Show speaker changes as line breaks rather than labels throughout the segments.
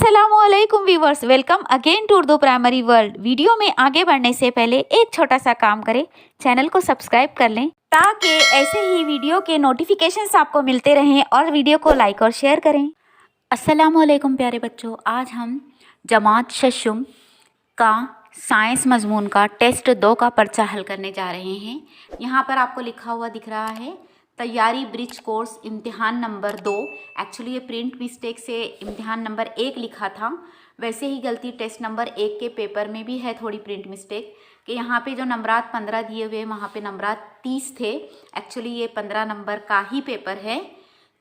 अस्सलामुअलैकुम viewers, welcome again to Urdu primary world. Video में आगे बढ़ने से पहले एक छोटा सा काम करें, चैनल को सब्सक्राइब कर लें ताकि ऐसे ही वीडियो के नोटिफिकेशंस आपको मिलते रहें और वीडियो को लाइक और शेयर करें। अस्सलामुअलैकुम प्यारे बच्चों, आज हम जमात शशुम का साइंस मजमून का टेस्ट 2 का पर्चा हल करने जा रहे हैं। यहाँ पर आपको लिखा हुआ दिख रहा है तैयारी ब्रिज कोर्स इम्तिहान नंबर 2। एक्चुअली ये प्रिंट मिस्टेक से इम्तिहान नंबर 1 लिखा था, वैसे ही गलती टेस्ट नंबर 1 के पेपर में भी है, थोड़ी प्रिंट मिस्टेक कि यहाँ पे जो नंबरात 15 दिए हुए वहाँ पे नंबरात 30 थे। एक्चुअली ये 15 नंबर का ही पेपर है।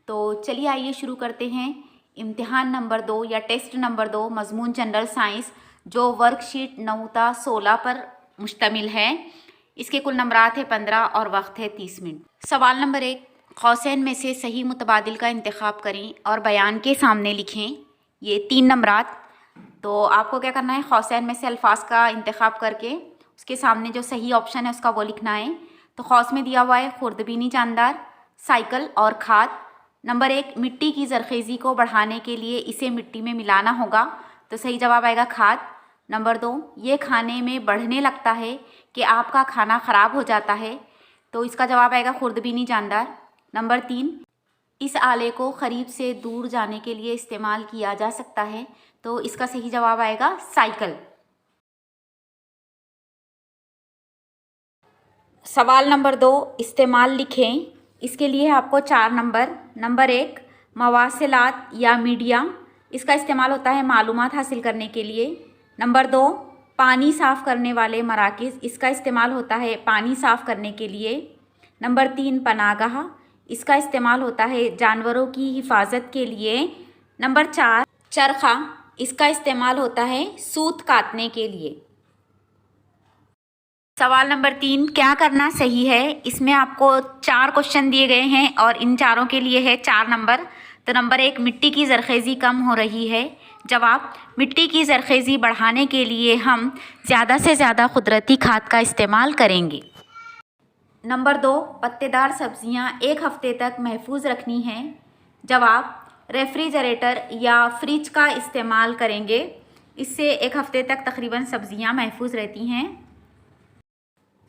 तो चलिए आइए शुरू करते हैं। इम्तिहान नंबर 2 या टेस्ट नंबर 2 मजमून जनरल साइंस जो वर्कशीट 9/16 पर मुश्तमिल है। इसके कुल नंबरात है 15 और वक्त है 30 मिनट। सवाल नंबर 1, कौसैन में से सही मुतबादिल का इंतखाब करें और बयान के सामने लिखें। ये 3 नंबरात। तो आपको क्या करना है, कौसैन में से अल्फाज का इंतखाब करके उसके सामने जो सही ऑप्शन है उसका वो लिखना है। तो खौस में दिया हुआ है खुर्दबीनी जानदार, साइकिल और खाद। नंबर 1, मिट्टी की जरखेज़ी को बढ़ाने के लिए इसे मिट्टी में मिलाना होगा, तो सही जवाब आएगा खाद। नंबर 2, ये खाने में बढ़ने लगता है कि आपका खाना ख़राब हो जाता है, तो इसका जवाब आएगा खुर्दबीनी जानदार। नंबर 3, इस आले को ख़रीब से दूर जाने के लिए इस्तेमाल किया जा सकता है, तो इसका सही जवाब आएगा साइकिल। सवाल नंबर 2, इस्तेमाल लिखें। इसके लिए आपको 4 नंबर 1, मवासिलात या मीडिया, इसका इस्तेमाल होता है मालूमात हासिल करने के लिए। नंबर 2, पानी साफ़ करने वाले मराकिज़, इसका इस्तेमाल होता है पानी साफ़ करने के लिए। नंबर 3, पनागाह, इसका इस्तेमाल होता है जानवरों की हिफाजत के लिए। नंबर 4, चरखा, इसका इस्तेमाल होता है सूत काटने के लिए। सवाल नंबर 3, क्या करना सही है। इसमें आपको 4 क्वेश्चन दिए गए हैं और इन चारों के लिए है 4 नंबर। तो नंबर 1, मिट्टी की जरखेज़ी कम हो रही है। जवाब, मिट्टी की जरखेज़ी बढ़ाने के लिए हम ज़्यादा से ज़्यादा कुदरती खाद का इस्तेमाल करेंगे। नंबर 2, पत्तेदार सब्जियां 1 हफ्ते तक महफूज रखनी हैं। जवाब, रेफ्रिजरेटर या फ्रिज का इस्तेमाल करेंगे, इससे 1 हफ्ते तक तकरीबन सब्जियां महफूज रहती हैं।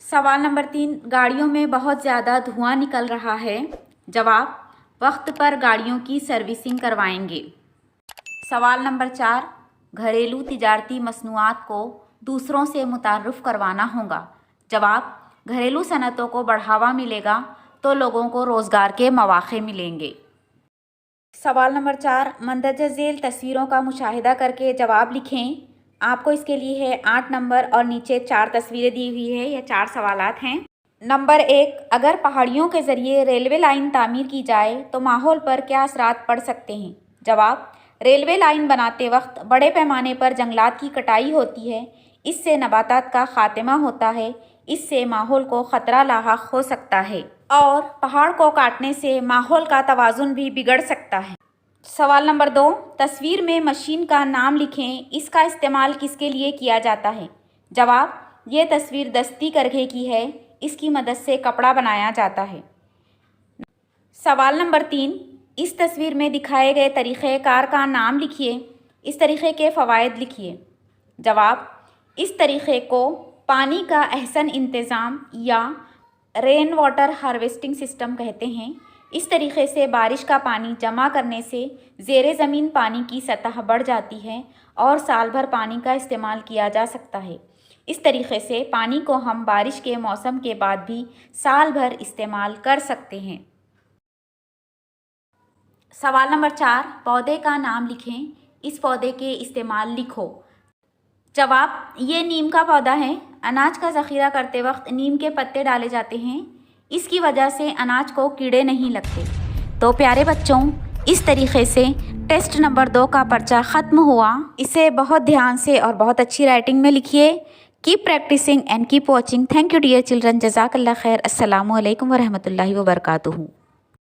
सवाल नंबर 3, गाड़ियों में बहुत ज़्यादा धुआं निकल रहा है। जवाब, वक्त पर गाड़ियों की सर्विसिंग करवाएंगे। सवाल नंबर 4, घरेलू तिजारती मसनूआत को दूसरों से मुतारुफ़ करवाना होगा। जवाब, घरेलू सनतों को बढ़ावा मिलेगा तो लोगों को रोज़गार के मौक़े मिलेंगे। सवाल नंबर 4, मंदरजा झेल तस्वीरों का मुशाहिदा करके जवाब लिखें। आपको इसके लिए है 8 नंबर और नीचे 4 तस्वीरें दी हुई है। यह 4 सवालात हैं। नंबर 1, अगर पहाड़ियों के ज़रिए रेलवे लाइन तामीर की जाए तो माहौल पर क्या असरात पड़ सकते हैं। जवाब, रेलवे लाइन बनाते वक्त बड़े पैमाने पर जंगलात की कटाई होती है, इससे नबातात का खात्मा होता है, इससे माहौल को ख़तरा लाहक हो सकता है और पहाड़ को काटने से माहौल का तवाज़ुन भी बिगड़ सकता है। सवाल नंबर 2, तस्वीर में मशीन का नाम लिखें, इसका इस्तेमाल किसके लिए किया जाता है। जवाब, ये तस्वीर दस्ती करघे की है, इसकी मदद से कपड़ा बनाया जाता है। सवाल नंबर 3, इस तस्वीर में दिखाए गए तरीक़ेकार का नाम लिखिए, इस तरीक़े के फ़वाइद लिखिए। जवाब, इस तरीक़े को पानी का अहसन इंतज़ाम या रेन वाटर हार्वेस्टिंग सिस्टम कहते हैं। इस तरीक़े से बारिश का पानी जमा करने से ज़ेरे ज़मीन पानी की सतह बढ़ जाती है और साल भर पानी का इस्तेमाल किया जा सकता है। इस तरीक़े से पानी को हम बारिश के मौसम के बाद भी साल भर इस्तेमाल कर सकते हैं। सवाल नंबर 4, पौधे का नाम लिखें, इस पौधे के इस्तेमाल लिखो। जवाब, ये नीम का पौधा है। अनाज का ज़ख़ीरा करते वक्त नीम के पत्ते डाले जाते हैं, इसकी वजह से अनाज को कीड़े नहीं लगते। तो प्यारे बच्चों, इस तरीक़े से टेस्ट नंबर 2 का पर्चा ख़त्म हुआ। इसे बहुत ध्यान से और बहुत अच्छी राइटिंग में लिखिए। Keep practising and keep watching. Thank you dear children. जज़ाकल्लाह खैर। अस्सलामु अलैकुम व रहमतुल्लाहि व बरकातुहू।